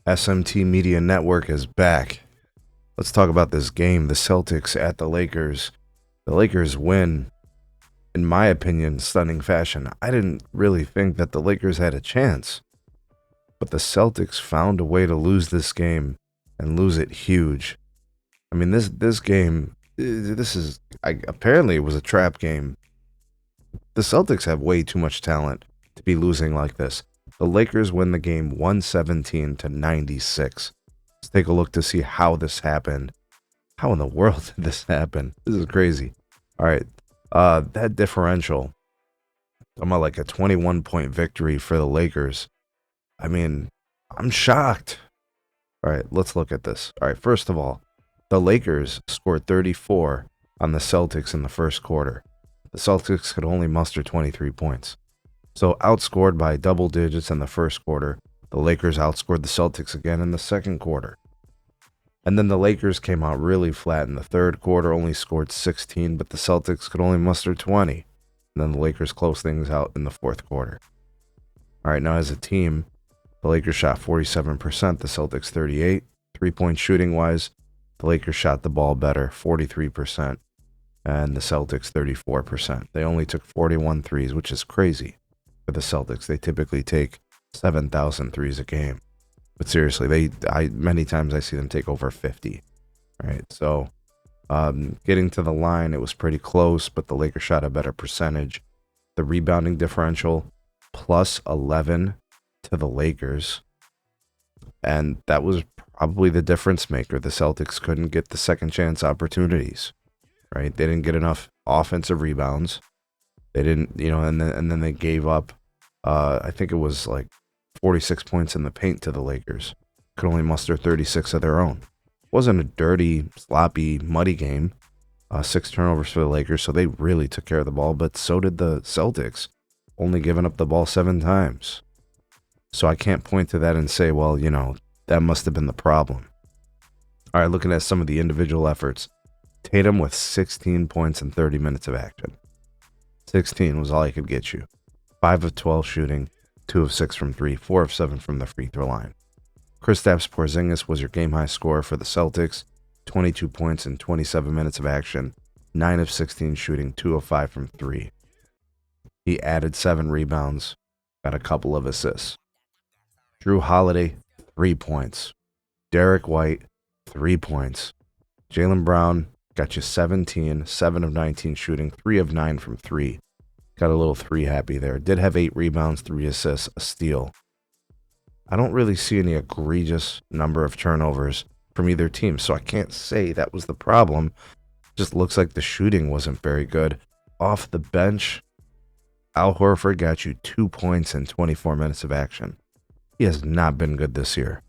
SMT Media Network is back. Let's talk about this game, the Celtics at the Lakers. The Lakers win, in my opinion, stunning fashion. I didn't really think that the Lakers had a chance, but the Celtics found a way to lose this game and lose it huge. I mean, this game, apparently it was a trap game. The Celtics have way too much talent to be losing like this. The Lakers win the game 117-96. Let's take a look to see how this happened. How in the world did this happen? This is crazy. All right, that differential, I'm about like a 21-point victory for the Lakers. I mean, I'm shocked. All right, let's look at this. All right, first of all, the Lakers scored 34 on the Celtics in the first quarter. The Celtics could only muster 23 points. So outscored by double digits in the first quarter, the Lakers outscored the Celtics again in the second quarter. And then the Lakers came out really flat in the third quarter, only scored 16, but the Celtics could only muster 20. And then the Lakers closed things out in the fourth quarter. All right, now as a team, the Lakers shot 47%, the Celtics 38%. 3-point shooting wise, the Lakers shot the ball better, 43%, and the Celtics 34%. They only took 41 threes, which is crazy for the Celtics. They typically take 7,000 threes a game. But seriously, many times I see them take over 50. Right, so getting to the line, it was pretty close, but the Lakers shot a better percentage. The rebounding differential, plus 11 to the Lakers. And that was probably the difference maker. The Celtics couldn't get the second chance opportunities, right? They didn't get enough offensive rebounds. They didn't, and then they gave up, I think it was like 46 points in the paint to the Lakers. Could only muster 36 of their own. It wasn't a dirty, sloppy, muddy game. 6 turnovers for the Lakers, so they really took care of the ball, but so did the Celtics, only giving up the ball 7 times. So I can't point to that and say, well, that must have been the problem. All right, looking at some of the individual efforts. Tatum with 16 points in 30 minutes of action. 16 was all he could get you. 5 of 12 shooting, 2 of 6 from 3, 4 of 7 from the free throw line. Kristaps Porzingis was your game-high scorer for the Celtics. 22 points in 27 minutes of action, 9 of 16 shooting, 2 of 5 from 3. He added 7 rebounds, got a couple of assists. Drew Holiday, 3 points. Derek White, 3 points. Jaylen Brown got you 17, 7 of 19 shooting, 3 of 9 from 3. Got a little 3 happy there. Did have 8 rebounds, 3 assists, a steal. I don't really see any egregious number of turnovers from either team, so I can't say that was the problem. Just looks like the shooting wasn't very good. Off the bench, Al Horford got you 2 points in 24 minutes of action. He has not been good this year.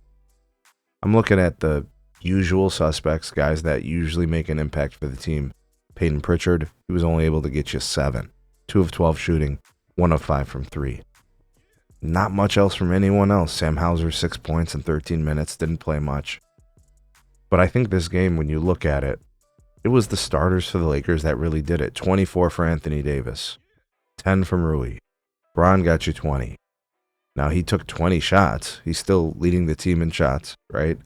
I'm looking at the usual suspects, guys that usually make an impact for the team. Peyton Pritchard, he was only able to get you 7. 2 of 12 shooting, 1 of 5 from 3. Not much else from anyone else. Sam Hauser, 6 points in 13 minutes, didn't play much. But I think this game, when you look at it, it was the starters for the Lakers that really did it. 24 for Anthony Davis, 10 from Rui. Bron got you 20. Now, he took 20 shots. He's still leading the team in shots, right?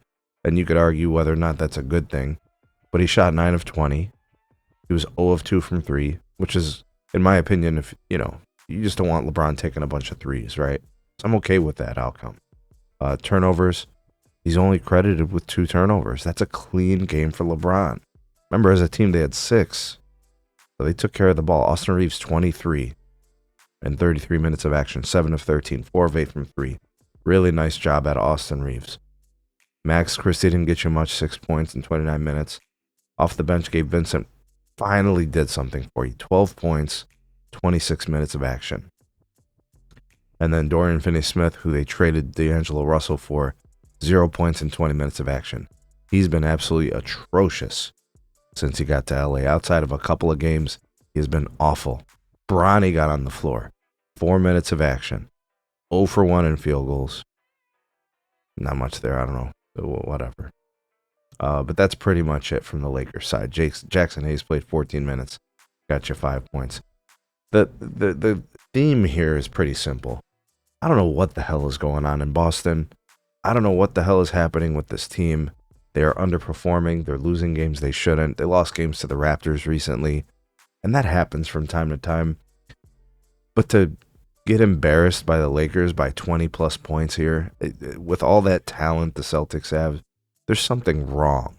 And you could argue whether or not that's a good thing. But he shot 9 of 20. He was 0 of 2 from 3, which is, in my opinion, if you just don't want LeBron taking a bunch of threes, right? So I'm okay with that outcome. Turnovers, he's only credited with 2 turnovers. That's a clean game for LeBron. Remember, as a team, they had 6. So they took care of the ball. Austin Reeves, 23 in 33 minutes of action, 7 of 13, 4 of 8 from 3. Really nice job out of Austin Reeves. Max Christie didn't get you much, 6 points in 29 minutes. Off the bench, Gabe Vincent finally did something for you. 12 points, 26 minutes of action. And then Dorian Finney-Smith, who they traded D'Angelo Russell for, 0 points in 20 minutes of action. He's been absolutely atrocious since he got to LA. Outside of a couple of games, he has been awful. Bronny got on the floor. 4 minutes of action. 0 for 1 in field goals. Not much there, I don't know. Whatever. But that's pretty much it from the Lakers side. Jackson Hayes played 14 minutes. Got you 5 points. The theme here is pretty simple. I don't know what the hell is going on in Boston. I don't know what the hell is happening with this team. They are underperforming. They're losing games they shouldn't. They lost games to the Raptors recently, and that happens from time to time. But to get embarrassed by the Lakers by 20 plus points here, with all that talent the Celtics have, there's something wrong.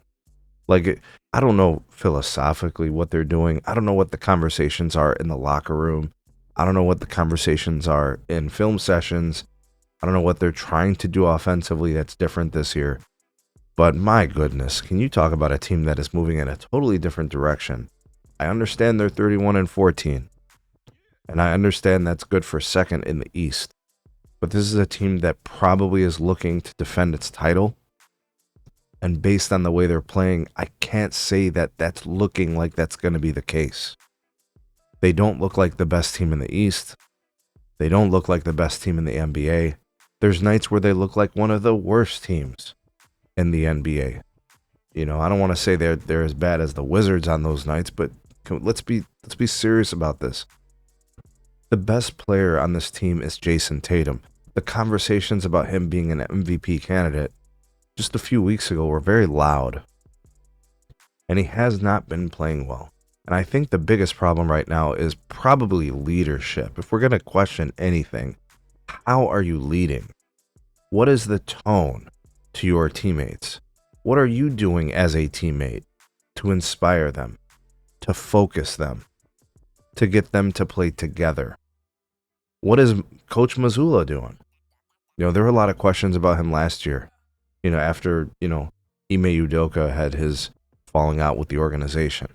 Like, I don't know philosophically what they're doing. I don't know what the conversations are in the locker room. I don't know what the conversations are in film sessions. I don't know what they're trying to do offensively that's different this year. But my goodness, can you talk about a team that is moving in a totally different direction? I understand they're 31-14. And I understand that's good for second in the East. But this is a team that probably is looking to defend its title. And based on the way they're playing, I can't say that that's looking like that's going to be the case. They don't look like the best team in the East. They don't look like the best team in the NBA. There's nights where they look like one of the worst teams in the NBA. You know, I don't want to say they're as bad as the Wizards on those nights, but let's be serious about this. The best player on this team is Jason Tatum. The conversations about him being an MVP candidate just a few weeks ago were very loud. And he has not been playing well. And I think the biggest problem right now is probably leadership. If we're going to question anything, how are you leading? What is the tone to your teammates? What are you doing as a teammate to inspire them, to focus them, to get them to play together? What is Coach Mazzulla doing? You know, there were a lot of questions about him last year. You know, after, Ime Udoka had his falling out with the organization.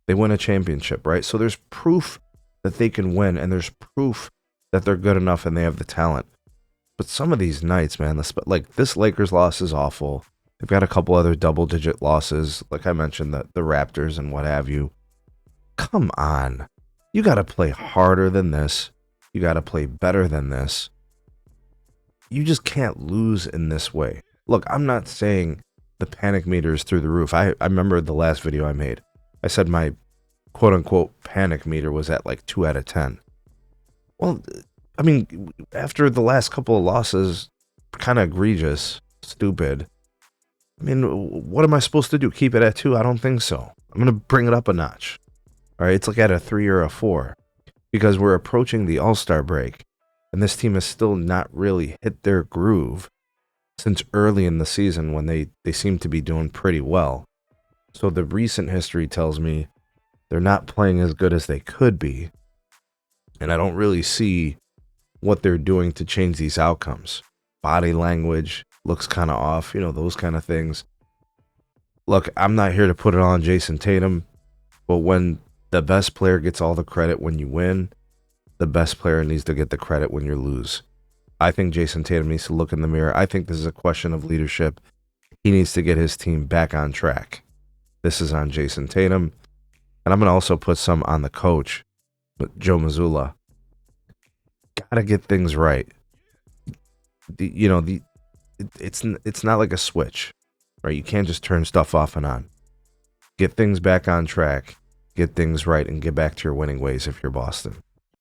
They win a championship, right? So there's proof that they can win, and there's proof that they're good enough and they have the talent. But some of these nights, man, like this Lakers loss is awful. They've got a couple other double-digit losses, like I mentioned, the Raptors and what have you. Come on. You got to play harder than this. You got to play better than this. You just can't lose in this way. Look, I'm not saying the panic meter is through the roof. I remember the last video I made. I said my quote-unquote panic meter was at like 2 out of 10. Well, I mean, after the last couple of losses, kind of egregious, stupid. I mean, what am I supposed to do? Keep it at 2? I don't think so. I'm going to bring it up a notch. All right, it's like at a 3 or a 4. Because we're approaching the All-Star break, and this team has still not really hit their groove since early in the season when they seem to be doing pretty well. So the recent history tells me they're not playing as good as they could be, and I don't really see what they're doing to change these outcomes. Body language looks kind of off, those kind of things. Look, I'm not here to put it on Jason Tatum, but when the best player gets all the credit when you win, the best player needs to get the credit when you lose. I think Jason Tatum needs to look in the mirror. I think this is a question of leadership. He needs to get his team back on track. This is on Jason Tatum. And I'm going to also put some on the coach, Joe Mazzulla. Got to get things right. It's not like a switch, right? You can't just turn stuff off and on. Get things back on track. Get things right and get back to your winning ways if you're Boston.